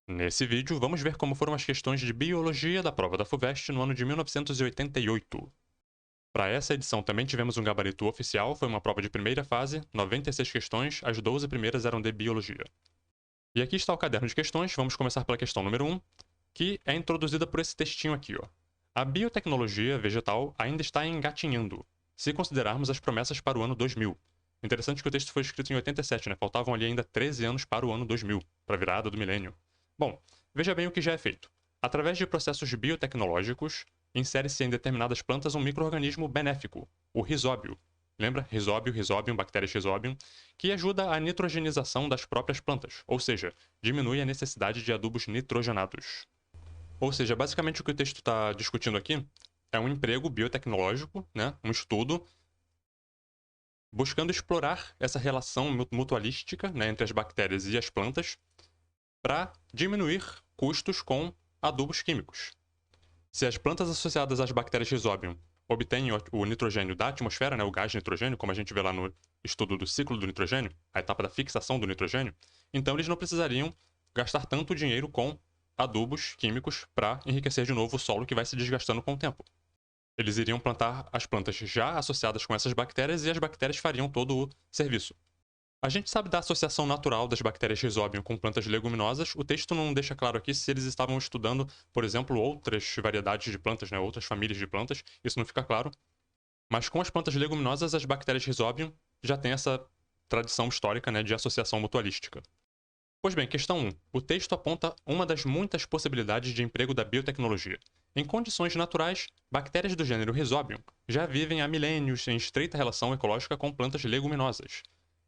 Nesse vídeo, vamos ver como foram as questões de biologia da prova da FUVEST no ano de 1988. Para essa edição também tivemos um gabarito oficial, foi uma prova de primeira fase, 96 questões, as 12 primeiras eram de biologia. E aqui está o caderno de questões, vamos começar pela questão número 1, que é introduzida por esse textinho aqui, ó. A biotecnologia vegetal ainda está engatinhando, se considerarmos as promessas para o ano 2000. Interessante que o texto foi escrito em 87, né? Faltavam ali ainda 13 anos para o ano 2000, para a virada do milênio. Bom, veja bem o que já é feito. Através de processos biotecnológicos, insere-se em determinadas plantas um micro-organismo benéfico, o risóbio. Lembra? Rhizobium, bactérias Rhizobium, que ajuda a nitrogenização das próprias plantas, ou seja, diminui a necessidade de adubos nitrogenados. Ou seja, basicamente o que o texto está discutindo aqui é um emprego biotecnológico, né? Um estudo buscando explorar essa relação mutualística, né, entre as bactérias e as plantas para diminuir custos com adubos químicos. Se as plantas associadas às bactérias Rhizobium obtêm o nitrogênio da atmosfera, né, o gás nitrogênio, como a gente vê lá no estudo do ciclo do nitrogênio, a etapa da fixação do nitrogênio, então eles não precisariam gastar tanto dinheiro com adubos químicos para enriquecer de novo o solo que vai se desgastando com o tempo. Eles iriam plantar as plantas já associadas com essas bactérias e as bactérias fariam todo o serviço. A gente sabe da associação natural das bactérias Rhizobium com plantas leguminosas. O texto não deixa claro aqui se eles estavam estudando, por exemplo, outras variedades de plantas, né, outras famílias de plantas. Isso não fica claro. Mas com as plantas leguminosas, as bactérias Rhizobium já têm essa tradição histórica, né, de associação mutualística. Pois bem, questão 1. O texto aponta uma das muitas possibilidades de emprego da biotecnologia. Em condições naturais, bactérias do gênero Rhizobium já vivem há milênios em estreita relação ecológica com plantas leguminosas.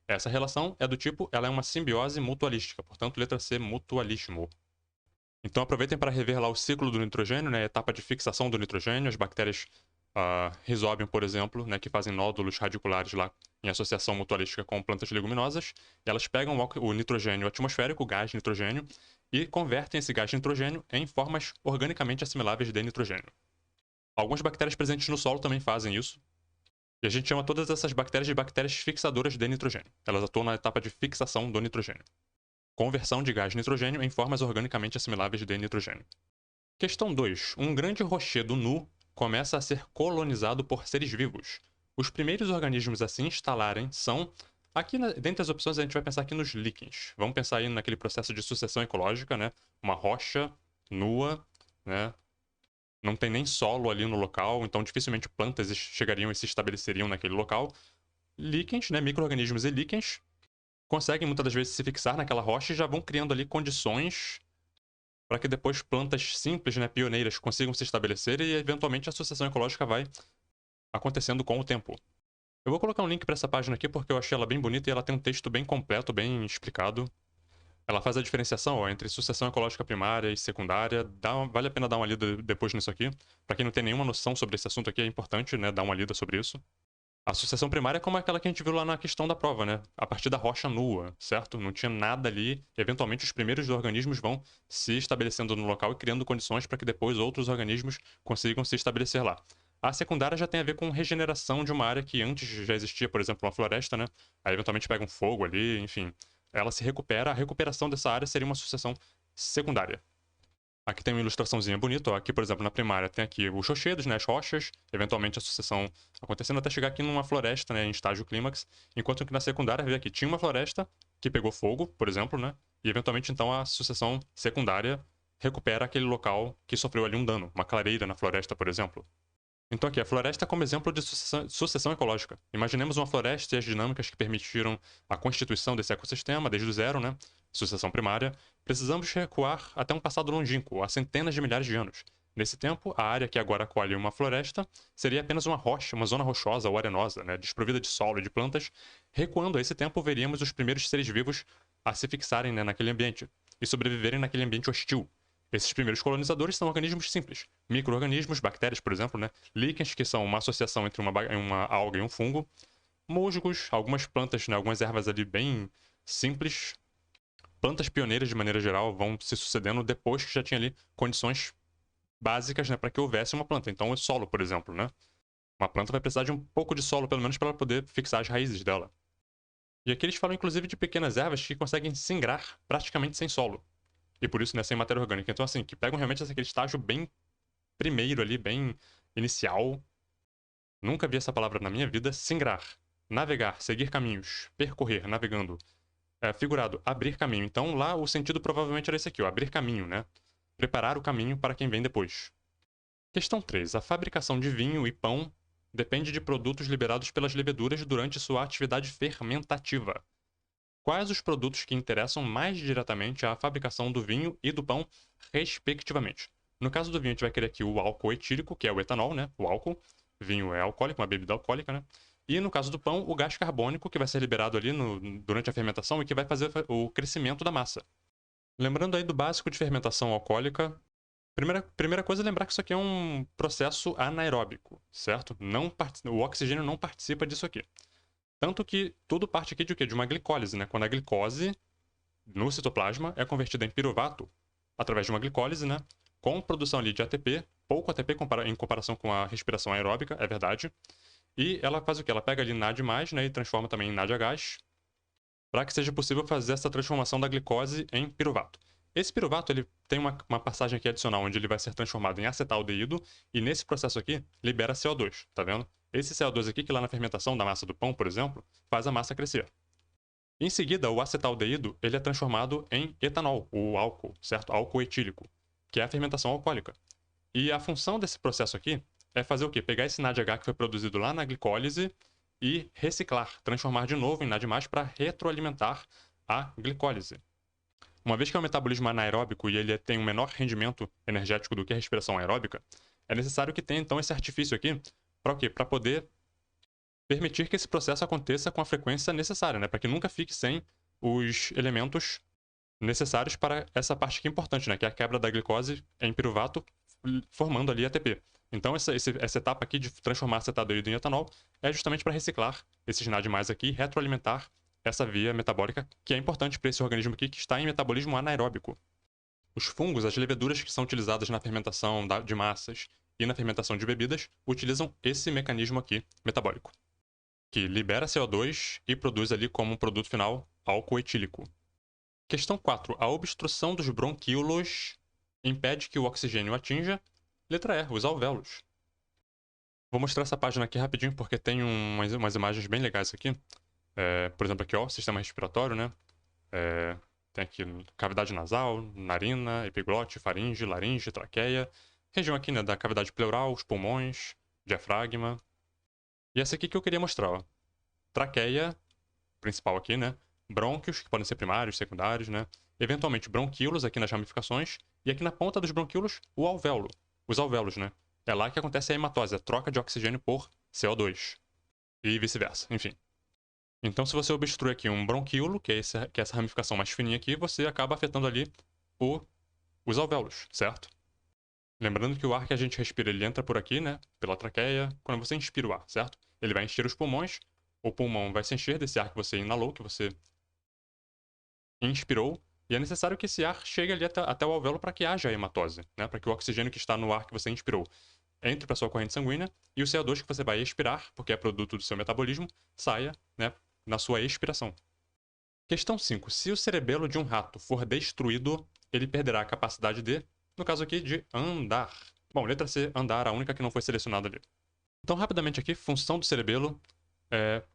Essa relação é do tipo, ela é uma simbiose mutualística, portanto, letra C, mutualismo. Então aproveitem para rever lá o ciclo do nitrogênio, né, a etapa de fixação do nitrogênio, as bactérias Rhizobium, por exemplo, né, que fazem nódulos radiculares lá em associação mutualística com plantas leguminosas, e elas pegam o nitrogênio atmosférico, o gás nitrogênio, e convertem esse gás nitrogênio em formas organicamente assimiláveis de nitrogênio. Algumas bactérias presentes no solo também fazem isso, e a gente chama todas essas bactérias de bactérias fixadoras de nitrogênio. Elas atuam na etapa de fixação do nitrogênio. Conversão de gás nitrogênio em formas organicamente assimiláveis de nitrogênio. Questão 2. Um grande rochedo nu começa a ser colonizado por seres vivos. Os primeiros organismos a se instalarem são... Aqui, dentre as opções, a gente vai pensar aqui nos líquens. Vamos pensar aí naquele processo de sucessão ecológica, né? Uma rocha nua, né? Não tem nem solo ali no local, então dificilmente plantas chegariam e se estabeleceriam naquele local. Líquens, né, micro-organismos e líquens, conseguem muitas das vezes se fixar naquela rocha e já vão criando ali condições para que depois plantas simples, né, pioneiras, consigam se estabelecer e eventualmente a associação ecológica vai acontecendo com o tempo. Eu vou colocar um link para essa página aqui porque eu achei ela bem bonita e ela tem um texto bem completo, bem explicado. Ela faz a diferenciação ó, entre sucessão ecológica primária e secundária. Vale a pena dar uma lida depois nisso aqui. Para quem não tem nenhuma noção sobre esse assunto aqui, é importante, né, dar uma lida sobre isso. A sucessão primária é como aquela que a gente viu lá na questão da prova, né? A partir da rocha nua, certo? Não tinha nada ali. Eventualmente, os primeiros organismos vão se estabelecendo no local e criando condições para que depois outros organismos consigam se estabelecer lá. A secundária já tem a ver com regeneração de uma área que antes já existia, por exemplo, uma floresta, né? Aí eventualmente pega um fogo ali, enfim. Ela se recupera, a recuperação dessa área seria uma sucessão secundária. Aqui tem uma ilustraçãozinha bonita, ó. Aqui, por exemplo, na primária tem aqui os rochedos, né, as rochas, eventualmente a sucessão acontecendo até chegar aqui numa floresta, né, em estágio clímax, enquanto que na secundária, vê aqui, tinha uma floresta que pegou fogo, por exemplo, né, e eventualmente então a sucessão secundária recupera aquele local que sofreu ali um dano, uma clareira na floresta, por exemplo. Então aqui, a floresta como exemplo de sucessão ecológica. Imaginemos uma floresta e as dinâmicas que permitiram a constituição desse ecossistema desde o zero, né? Sucessão primária. Precisamos recuar até um passado longínquo, há centenas de milhares de anos. Nesse tempo, a área que agora acolhe uma floresta seria apenas uma rocha, uma zona rochosa ou arenosa, né? Desprovida de solo e de plantas. Recuando a esse tempo, veríamos os primeiros seres vivos a se fixarem, né, naquele ambiente e sobreviverem naquele ambiente hostil. Esses primeiros colonizadores são organismos simples, micro-organismos, bactérias, por exemplo, né? Líquens, que são uma associação entre uma alga e um fungo, musgos, algumas plantas, né? Algumas ervas ali bem simples. Plantas pioneiras, de maneira geral, vão se sucedendo depois que já tinha ali condições básicas, né, para que houvesse uma planta. Então, o solo, por exemplo, né? Uma planta vai precisar de um pouco de solo, pelo menos, para ela poder fixar as raízes dela. E aqui eles falam, inclusive, de pequenas ervas que conseguem singrar praticamente sem solo. e por isso, né, sem matéria orgânica. Então, assim, que pegam realmente aquele estágio bem primeiro ali, bem inicial. Nunca vi essa palavra na minha vida. Singrar, navegar, seguir caminhos, percorrer, navegando. Figurado, abrir caminho. Então, lá o sentido provavelmente era esse aqui, ó, abrir caminho, né? Preparar o caminho para quem vem depois. Questão 3. A fabricação de vinho e pão depende de produtos liberados pelas leveduras durante sua atividade fermentativa. Quais os produtos que interessam mais diretamente à fabricação do vinho e do pão, respectivamente? No caso do vinho, a gente vai querer aqui o álcool etílico, que é o etanol, né? O álcool. Vinho é alcoólico, uma bebida alcoólica, né? E no caso do pão, o gás carbônico, que vai ser liberado ali durante a fermentação e que vai fazer o crescimento da massa. Lembrando aí do básico de fermentação alcoólica, primeira coisa é lembrar que isso aqui é um processo anaeróbico, certo? O oxigênio não participa disso aqui. Tanto que tudo parte aqui de o quê? De uma glicólise, né? Quando a glicose no citoplasma é convertida em piruvato através de uma glicólise, né? Com produção ali de ATP, pouco ATP em comparação com a respiração aeróbica, é verdade. E ela faz o quê? Ela pega ali NAD+, né? E transforma também em NADH, para que seja possível fazer essa transformação da glicose em piruvato. Esse piruvato ele tem uma passagem aqui adicional, onde ele vai ser transformado em acetaldeído, e nesse processo aqui libera CO2, tá vendo? Esse CO2 aqui, que lá na fermentação da massa do pão, por exemplo, faz a massa crescer. Em seguida, o acetaldeído ele é transformado em etanol, o álcool, certo? Álcool etílico, que é a fermentação alcoólica. E a função desse processo aqui é fazer o quê? Pegar esse NADH que foi produzido lá na glicólise e reciclar, transformar de novo em NAD+, para retroalimentar a glicólise. Uma vez que é um metabolismo anaeróbico e ele tem um menor rendimento energético do que a respiração aeróbica, é necessário que tenha então esse artifício aqui para o quê? Para poder permitir que esse processo aconteça com a frequência necessária, né? Para que nunca fique sem os elementos necessários para essa parte aqui importante, né? Que é a quebra da glicose em piruvato, formando ali ATP. Então, essa etapa aqui de transformar acetadoído em etanol é justamente para reciclar esses NAD+, aqui e retroalimentar essa via metabólica, que é importante para esse organismo aqui que está em metabolismo anaeróbico. Os fungos, as leveduras que são utilizadas na fermentação de massas e na fermentação de bebidas, utilizam esse mecanismo aqui metabólico, que libera CO2 e produz ali como um produto final álcool etílico. Questão 4. A obstrução dos bronquíolos impede que o oxigênio atinja. Letra E. Os alvéolos. Vou mostrar essa página aqui rapidinho porque tem umas imagens bem legais aqui. Por exemplo, aqui, ó, sistema respiratório, né? Tem aqui cavidade nasal, narina, epiglote, faringe, laringe, traqueia. Região aqui, né, da cavidade pleural, os pulmões, diafragma. E essa aqui que eu queria mostrar, ó. Traqueia, principal aqui, né? Brônquios, que podem ser primários, secundários, né? Eventualmente bronquíolos aqui nas ramificações. E aqui na ponta dos bronquíolos, o alvéolo. Os alvéolos, né? É lá que acontece a hematose, a troca de oxigênio por CO2. E vice-versa, enfim. Então, se você obstrui aqui um bronquíolo, que é essa ramificação mais fininha aqui, você acaba afetando ali os alvéolos, certo? Lembrando que o ar que a gente respira, ele entra por aqui, né? Pela traqueia, quando você inspira o ar, certo? Ele vai encher os pulmões, o pulmão vai se encher desse ar que você inalou, que você inspirou, e é necessário que esse ar chegue ali até o alvéolo para que haja hematose, né? Para que o oxigênio que está no ar que você inspirou entre para sua corrente sanguínea e o CO2 que você vai expirar, porque é produto do seu metabolismo, saia, né, na sua expiração. Questão 5. Se o cerebelo de um rato for destruído, ele perderá a capacidade de, no caso aqui, de andar. Bom, letra C, andar, a única que não foi selecionada ali. Então, rapidamente aqui, função do cerebelo.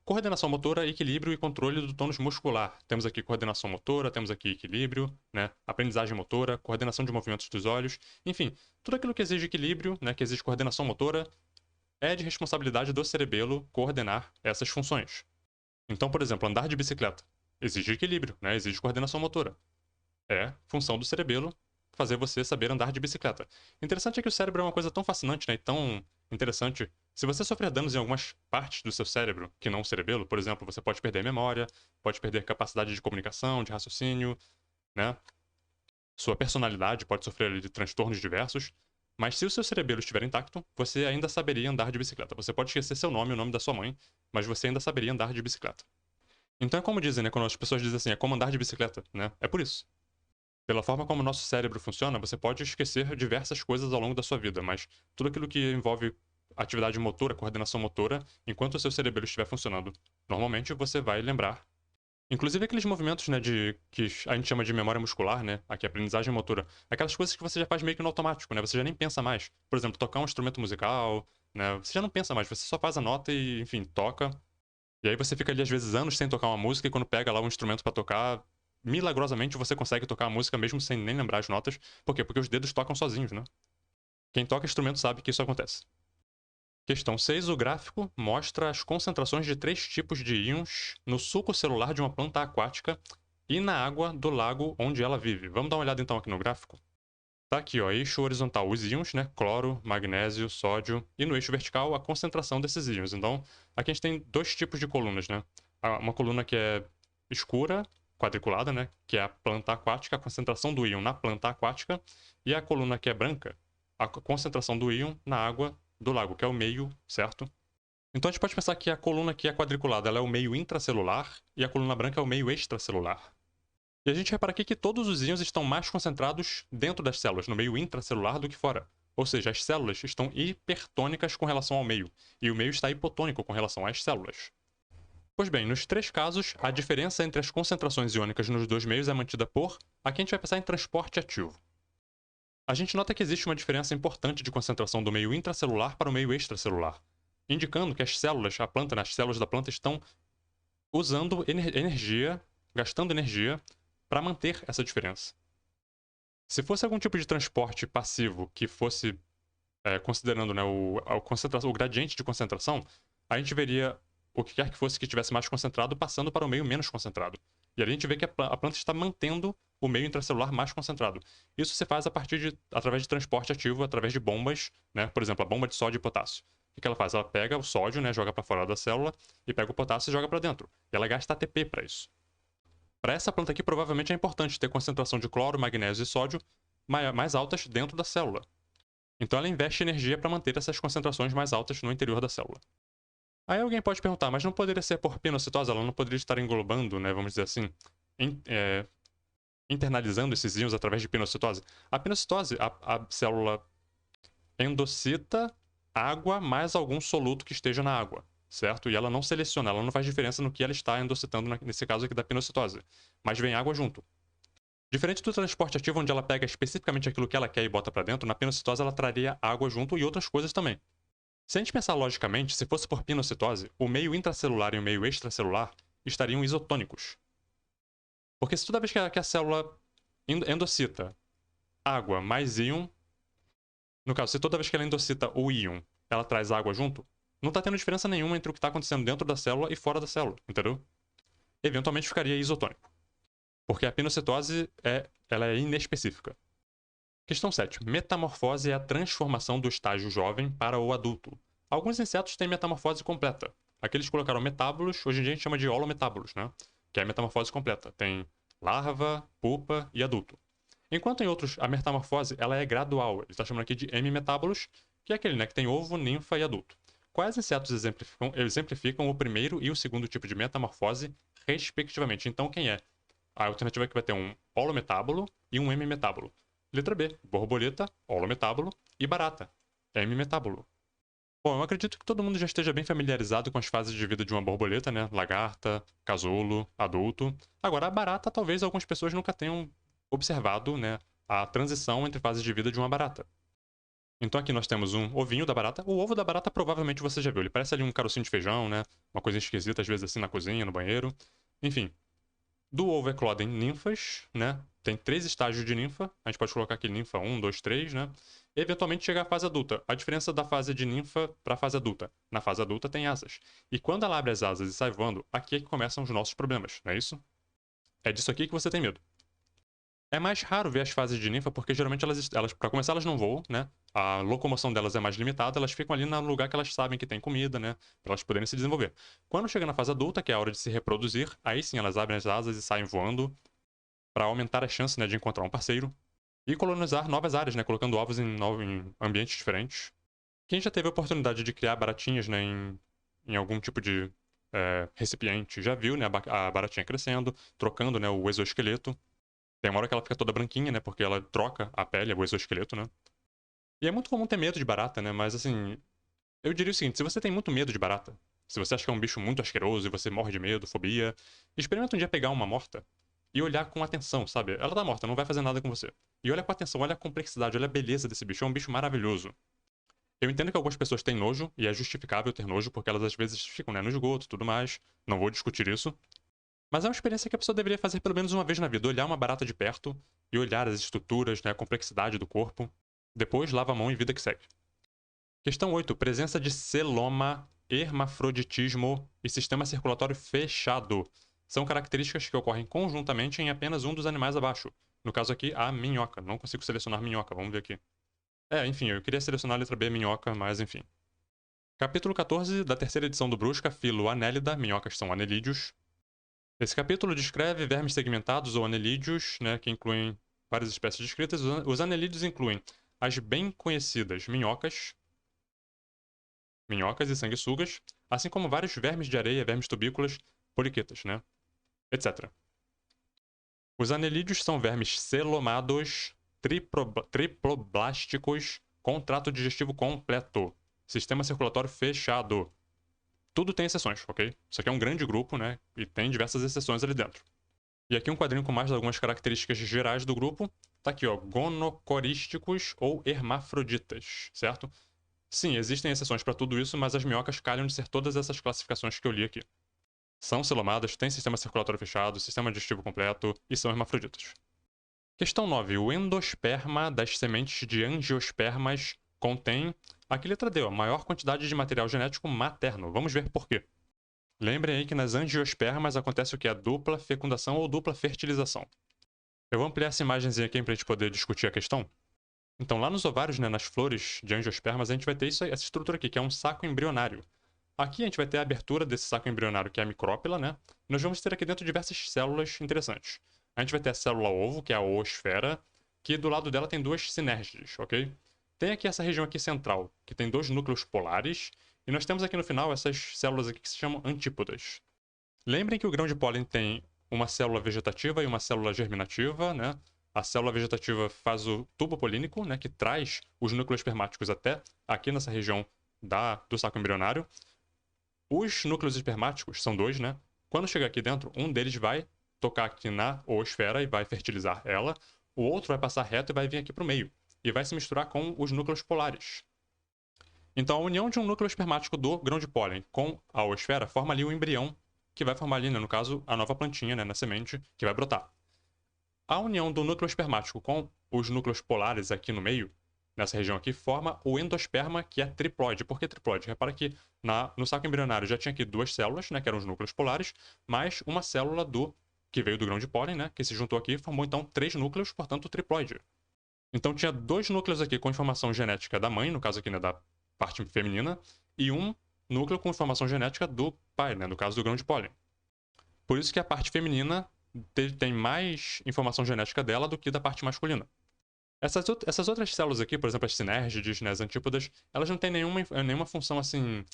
Coordenação motora, equilíbrio e controle do tônus muscular. Temos aqui coordenação motora, temos aqui equilíbrio, né? Aprendizagem motora, coordenação de movimentos dos olhos, enfim, tudo aquilo que exige equilíbrio, né? Que exige coordenação motora, é de responsabilidade do cerebelo coordenar essas funções. Então, por exemplo, andar de bicicleta exige equilíbrio, né? Exige coordenação motora. É função do cerebelo fazer você saber andar de bicicleta. Interessante é que o cérebro é uma coisa tão fascinante, né? E tão interessante. Se você sofrer danos em algumas partes do seu cérebro, que não o cerebelo, por exemplo, você pode perder memória, pode perder capacidade de comunicação, de raciocínio, né? Sua personalidade pode sofrer de transtornos diversos. Mas se o seu cerebelo estiver intacto, você ainda saberia andar de bicicleta. Você pode esquecer seu nome e o nome da sua mãe, mas você ainda saberia andar de bicicleta. Então é como dizem, né? Quando as pessoas dizem assim, é como andar de bicicleta, né? É por isso. Pela forma como o nosso cérebro funciona, você pode esquecer diversas coisas ao longo da sua vida, mas tudo aquilo que envolve atividade motora, coordenação motora, enquanto o seu cérebro estiver funcionando normalmente, você vai lembrar Inclusive aqueles movimentos, né, que a gente chama de memória muscular, né, aqui aprendizagem motora, aquelas coisas que você já faz meio que no automático, né, você já nem pensa mais. Por exemplo, tocar um instrumento musical, né, você já não pensa mais, você só faz a nota e, enfim, toca. E aí você fica ali às vezes anos sem tocar uma música e quando pega lá um instrumento pra tocar, milagrosamente você consegue tocar a música mesmo sem nem lembrar as notas. Por quê? Porque os dedos tocam sozinhos, né? Quem toca instrumento sabe que isso acontece. Questão 6. O gráfico mostra as concentrações de 3 tipos de íons no suco celular de uma planta aquática e na água do lago onde ela vive. Vamos dar uma olhada então aqui no gráfico? Tá aqui, ó, eixo horizontal os íons, né? Cloro, magnésio, sódio. E no eixo vertical a concentração desses íons. Então, aqui a gente tem 2 tipos de colunas, né? Uma coluna que é escura, quadriculada, né? Que é a planta aquática, a concentração do íon na planta aquática. E a coluna que é branca, a concentração do íon na água do lago, que é o meio, certo? Então a gente pode pensar que a coluna aqui é quadriculada, ela é o meio intracelular e a coluna branca é o meio extracelular. E a gente repara aqui que todos os íons estão mais concentrados dentro das células, no meio intracelular, do que fora. Ou seja, as células estão hipertônicas com relação ao meio, e o meio está hipotônico com relação às células. Pois bem, nos 3 casos, a diferença entre as concentrações iônicas nos 2 meios é mantida por... Aqui a gente vai pensar em transporte ativo. A gente nota que existe uma diferença importante de concentração do meio intracelular para o meio extracelular, indicando que as células, a planta, né, as células da planta estão usando energia, gastando energia, para manter essa diferença. Se fosse algum tipo de transporte passivo que fosse considerando, né, o gradiente de concentração, a gente veria o que quer que fosse que estivesse mais concentrado passando para o meio menos concentrado. E ali a gente vê que a planta está mantendo o meio intracelular mais concentrado. Isso se faz através de transporte ativo, através de bombas, né? Por exemplo, a bomba de sódio e potássio. O que ela faz? Ela pega o sódio, né, joga para fora da célula, e pega o potássio e joga para dentro. E ela gasta ATP para isso. Para essa planta aqui, provavelmente é importante ter concentração de cloro, magnésio e sódio mais altas dentro da célula. Então ela investe energia para manter essas concentrações mais altas no interior da célula. Aí alguém pode perguntar, mas não poderia ser por pinocitose? Ela não poderia estar englobando, né, vamos dizer assim, internalizando esses íons através de pinocitose? A pinocitose, a célula endocita água mais algum soluto que esteja na água, certo? E ela não seleciona, ela não faz diferença no que ela está endocitando, nesse caso aqui da pinocitose, mas vem água junto. Diferente do transporte ativo, onde ela pega especificamente aquilo que ela quer e bota para dentro, na pinocitose ela traria água junto e outras coisas também. Se a gente pensar logicamente, se fosse por pinocitose, o meio intracelular e o meio extracelular estariam isotônicos. Porque se toda vez que a célula endocita água mais íon, no caso, se toda vez que ela endocita o íon, ela traz água junto, não está tendo diferença nenhuma entre o que está acontecendo dentro da célula e fora da célula, entendeu? Eventualmente ficaria isotônico. Porque a pinocitose ela é inespecífica. Questão 7. Metamorfose é a transformação do estágio jovem para o adulto. Alguns insetos têm metamorfose completa. Aqui eles colocaram metábolos, hoje em dia a gente chama de holometábolos, né? Que é a metamorfose completa. Tem larva, pupa e adulto. Enquanto em outros, a metamorfose ela é gradual. Ele está chamando aqui de hemimetábolos, que é aquele, né, que tem ovo, ninfa e adulto. Quais insetos exemplificam o primeiro e o segundo tipo de metamorfose, respectivamente? Então, quem é? A alternativa aqui vai ter um holometábolo e um hemimetábolo. Letra B, borboleta, holometábolo e barata, hemimetábolo. Bom, eu acredito que todo mundo já esteja bem familiarizado com as fases de vida de uma borboleta, né? Lagarta, casulo, adulto. Agora, a barata, talvez algumas pessoas nunca tenham observado, né, a transição entre fases de vida de uma barata. Então aqui nós temos um ovinho da barata. O ovo da barata provavelmente você já viu. Ele parece ali um carocinho de feijão, né? Uma coisa esquisita, às vezes assim na cozinha, no banheiro. Enfim, do ovo eclodem ninfas, né? Tem 3 estágios de ninfa. A gente pode colocar aqui ninfa 1, 2, 3, né? E eventualmente chega à fase adulta. A diferença da fase de ninfa para a fase adulta. Na fase adulta tem asas. E quando ela abre as asas e sai voando, aqui é que começam os nossos problemas, não é isso? É disso aqui que você tem medo. É mais raro ver as fases de ninfa porque geralmente para começar, elas não voam, né? A locomoção delas é mais limitada, elas ficam ali no lugar que elas sabem que tem comida, né? Para elas poderem se desenvolver. Quando chega na fase adulta, que é a hora de se reproduzir, aí sim elas abrem as asas e saem voando para aumentar a chance, né, de encontrar um parceiro e colonizar novas áreas, né? Colocando ovos em ambientes diferentes. Quem já teve a oportunidade de criar baratinhas, né, em algum tipo de recipiente, já viu, né, a baratinha crescendo, trocando, né, o exoesqueleto. Tem uma hora que ela fica toda branquinha, né? Porque ela troca a pele, o exoesqueleto, né? E é muito comum ter medo de barata, né? Mas assim, eu diria o seguinte: se você tem muito medo de barata, Se você acha que é um bicho muito asqueroso e você morre de medo, fobia, experimenta um dia pegar uma morta e olhar com atenção, sabe? Ela tá morta, não vai fazer nada com você. E olha com atenção, olha a complexidade, olha a beleza desse bicho. É um bicho maravilhoso. Eu entendo que algumas pessoas têm nojo, e é justificável ter nojo, porque elas às vezes ficam, né, no esgoto e tudo mais. Não vou discutir isso. Mas é uma experiência que a pessoa deveria fazer pelo menos uma vez na vida. Olhar uma barata de perto e olhar as estruturas, né, a complexidade do corpo. Depois, lava a mão e vida que segue. Questão 8. Presença de celoma, hermafroditismo e sistema circulatório fechado. São características que ocorrem conjuntamente em apenas um dos animais abaixo. No caso aqui, a minhoca. Não consigo selecionar minhoca, vamos ver aqui. Enfim, eu queria selecionar a letra B, minhoca, mas enfim. Capítulo 14 da terceira edição do Brusca, filo Anélida, minhocas são anelídeos. Esse capítulo descreve vermes segmentados ou anelídeos, né, que incluem várias espécies descritas. Os anelídeos incluem as bem conhecidas minhocas e sanguessugas, assim como vários vermes de areia, vermes tubícolas, poliquetas, né, etc. Os anelídeos são vermes celomados, triploblásticos, com trato digestivo completo, sistema circulatório fechado. Tudo tem exceções, ok? Isso aqui é um grande grupo, né? E tem diversas exceções ali dentro. E aqui um quadrinho com mais de algumas características gerais do grupo. Tá aqui, ó, gonocorísticos ou hermafroditas, certo? Sim, existem exceções para tudo isso, mas as minhocas calham de ser todas essas classificações que eu li aqui. São celomadas, têm sistema circulatório fechado, sistema digestivo completo e são hermafroditas. Questão 9. O endosperma das sementes de angiospermas contém, aqui letra D, ó, maior quantidade de material genético materno. Vamos ver por quê. Lembrem aí que nas angiospermas acontece o que é dupla fecundação ou dupla fertilização. Eu vou ampliar essa imagenzinha aqui para a gente poder discutir a questão. Então, lá nos ovários, né, nas flores de angiospermas, a gente vai ter essa estrutura aqui, que é um saco embrionário. Aqui a gente vai ter a abertura desse saco embrionário, que é a micrópila, né? E nós vamos ter aqui dentro diversas células interessantes. A gente vai ter a célula ovo, que é a oosfera, que do lado dela tem duas sinérgides, ok? Tem aqui essa região aqui central, que tem dois núcleos polares, e nós temos aqui no final essas células aqui que se chamam antípodas. Lembrem que o grão de pólen tem uma célula vegetativa e uma célula germinativa, né? A célula vegetativa faz o tubo polínico, né, que traz os núcleos espermáticos até aqui nessa região do saco embrionário. Os núcleos espermáticos são dois, né? Quando chegar aqui dentro, um deles vai tocar aqui na oosfera e vai fertilizar ela. O outro vai passar reto e vai vir aqui para o meio. E vai se misturar com os núcleos polares. Então, a união de um núcleo espermático do grão de pólen com a oosfera forma ali o embrião, que vai formar ali, né, no caso, a nova plantinha, né, na semente, que vai brotar. A união do núcleo espermático com os núcleos polares aqui no meio, nessa região aqui, forma o endosperma, que é triploide. Por que triploide? Repara que no saco embrionário já tinha aqui duas células, né, que eram os núcleos polares, mais uma célula que veio do grão de pólen, né, que se juntou aqui e formou então 3 núcleos, portanto triploide. Então tinha 2 núcleos aqui com informação genética da mãe, no caso aqui, né, da parte feminina, e um núcleo com informação genética do pai, né, no caso do grão de pólen. Por isso que a parte feminina tem mais informação genética dela do que da parte masculina. Essas outras células aqui, por exemplo, as sinérgides, né, as antípodas, elas não têm nenhuma função assim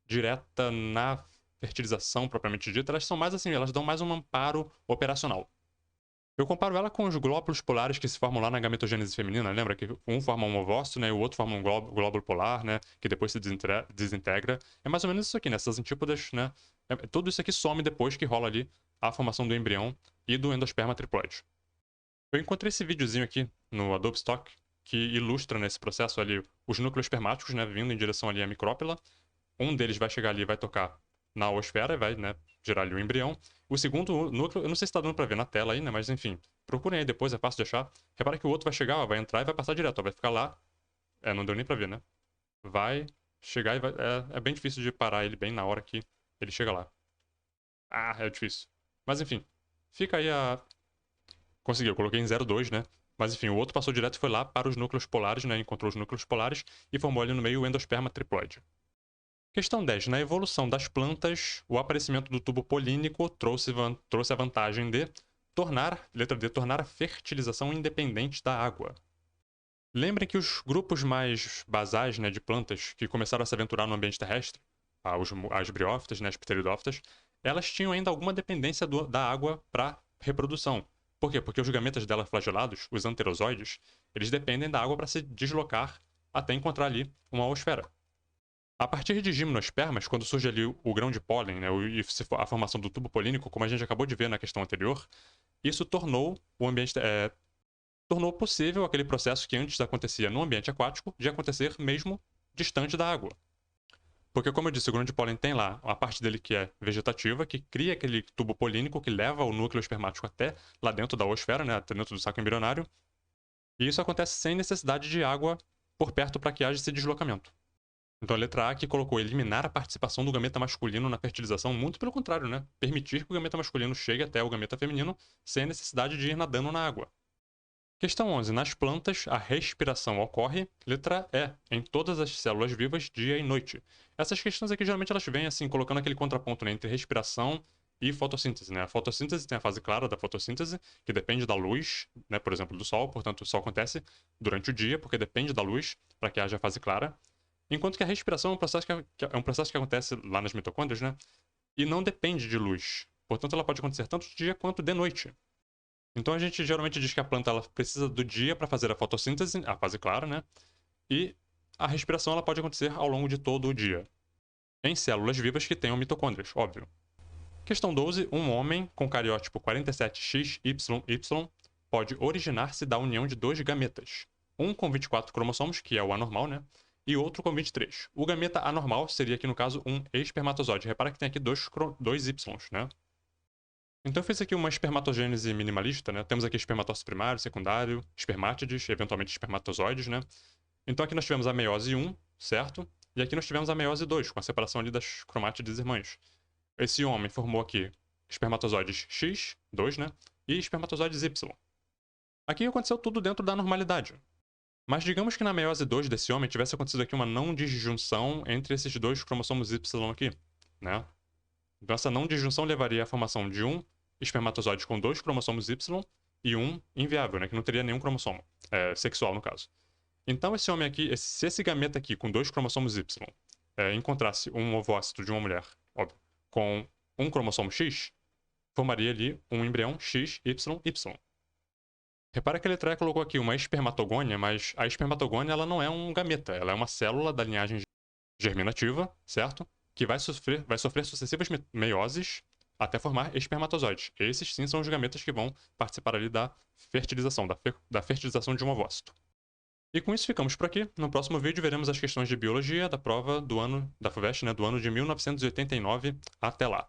direta na fertilização propriamente dita, elas são mais assim, elas dão mais um amparo operacional. Eu comparo ela com os glóbulos polares que se formam lá na gametogênese feminina. Lembra que um forma um ovócito, né, e o outro forma um glóbulo polar, né, que depois se desintegra. É mais ou menos isso aqui, né, essas antípodas, né, tudo isso aqui some depois que rola ali a formação do embrião e do endosperma triploide. Eu encontrei esse videozinho aqui no Adobe Stock que ilustra nesse processo ali os núcleos espermáticos, né, vindo em direção ali à micrópila. Um deles vai chegar ali e vai tocar na oosfera e vai, né, gerar ali o embrião. O segundo núcleo, eu não sei se tá dando pra ver na tela aí, né, mas enfim, procurem aí depois, é fácil de achar. Repara que o outro vai chegar, ó, vai entrar e vai passar direto, ó, vai ficar lá. Não deu nem pra ver, né? Vai chegar e vai... É bem difícil de parar ele bem na hora que ele chega lá. É difícil. Mas enfim, fica aí a... Consegui, eu coloquei em 0,2, né? Mas enfim, o outro passou direto e foi lá para os núcleos polares, né? Encontrou os núcleos polares e formou ali no meio o endosperma triploide. Questão 10. Na evolução das plantas, o aparecimento do tubo polínico trouxe a vantagem de letra D, tornar a fertilização independente da água. Lembrem que os grupos mais basais, né, de plantas que começaram a se aventurar no ambiente terrestre, as briófitas, né, as pteridófitas, elas tinham ainda alguma dependência da água para reprodução. Por quê? Porque os gametas dela flagelados, os anterozoides, eles dependem da água para se deslocar até encontrar ali uma oosfera. A partir de gimnospermas, quando surge ali o grão de pólen, né, e a formação do tubo polínico, como a gente acabou de ver na questão anterior, isso tornou o ambiente, tornou possível aquele processo que antes acontecia no ambiente aquático de acontecer mesmo distante da água. Porque, como eu disse, o grão de pólen tem lá a parte dele que é vegetativa, que cria aquele tubo polínico que leva o núcleo espermático até lá dentro da oosfera, né, até dentro do saco embrionário. E isso acontece sem necessidade de água por perto para que haja esse deslocamento. Então a letra A que colocou eliminar a participação do gameta masculino na fertilização, muito pelo contrário, né? Permitir que o gameta masculino chegue até o gameta feminino sem a necessidade de ir nadando na água. Questão 11. Nas plantas, a respiração ocorre, letra E, em todas as células vivas, dia e noite. Essas questões aqui, geralmente, elas vêm assim, colocando aquele contraponto, né, entre respiração e fotossíntese, né? A fotossíntese tem a fase clara da fotossíntese, que depende da luz, né, por exemplo, do sol, portanto, o sol acontece durante o dia, porque depende da luz para que haja a fase clara. Enquanto que a respiração é um processo que acontece lá nas mitocôndrias, né? E não depende de luz. Portanto, ela pode acontecer tanto de dia quanto de noite. Então a gente geralmente diz que a planta ela precisa do dia para fazer a fotossíntese, a fase clara, né? E a respiração ela pode acontecer ao longo de todo o dia. Em células vivas que tenham mitocôndrias, óbvio. Questão 12. Um homem com cariótipo 47XYY pode originar-se da união de dois gametas. Um com 24 cromossomos, que é o anormal, né? E outro com 23. O gameta anormal seria aqui, no caso, um espermatozoide. Repara que tem aqui dois Ys, né? Então eu fiz aqui uma espermatogênese minimalista, né? Temos aqui espermatócito primário, secundário, espermátides, eventualmente espermatozoides, né? Então aqui nós tivemos a meiose 1, certo? E aqui nós tivemos a meiose 2, com a separação ali das cromátides irmãs. Esse homem formou aqui espermatozoides X, 2, né? E espermatozoides Y. Aqui aconteceu tudo dentro da normalidade. Mas digamos que na meiose 2 desse homem tivesse acontecido aqui uma não disjunção entre esses dois cromossomos Y aqui, né? Então essa não disjunção levaria à formação de um espermatozoide com dois cromossomos Y e um inviável, né? Que não teria nenhum cromossomo, sexual no caso. Então esse homem aqui, se esse gameta aqui com dois cromossomos Y encontrasse um ovócito de uma mulher, óbvio, com um cromossomo X, formaria ali um embrião XYY. Repara que a letra E colocou aqui uma espermatogônia, mas a espermatogônia ela não é um gameta, ela é uma célula da linhagem germinativa, certo? Que vai sofrer sucessivas meioses até formar espermatozoides. Esses sim são os gametas que vão participar ali da fertilização, da fertilização de um ovócito. E com isso ficamos por aqui. No próximo vídeo veremos as questões de biologia da prova do ano da FUVEST, né, do ano de 1989. Até lá!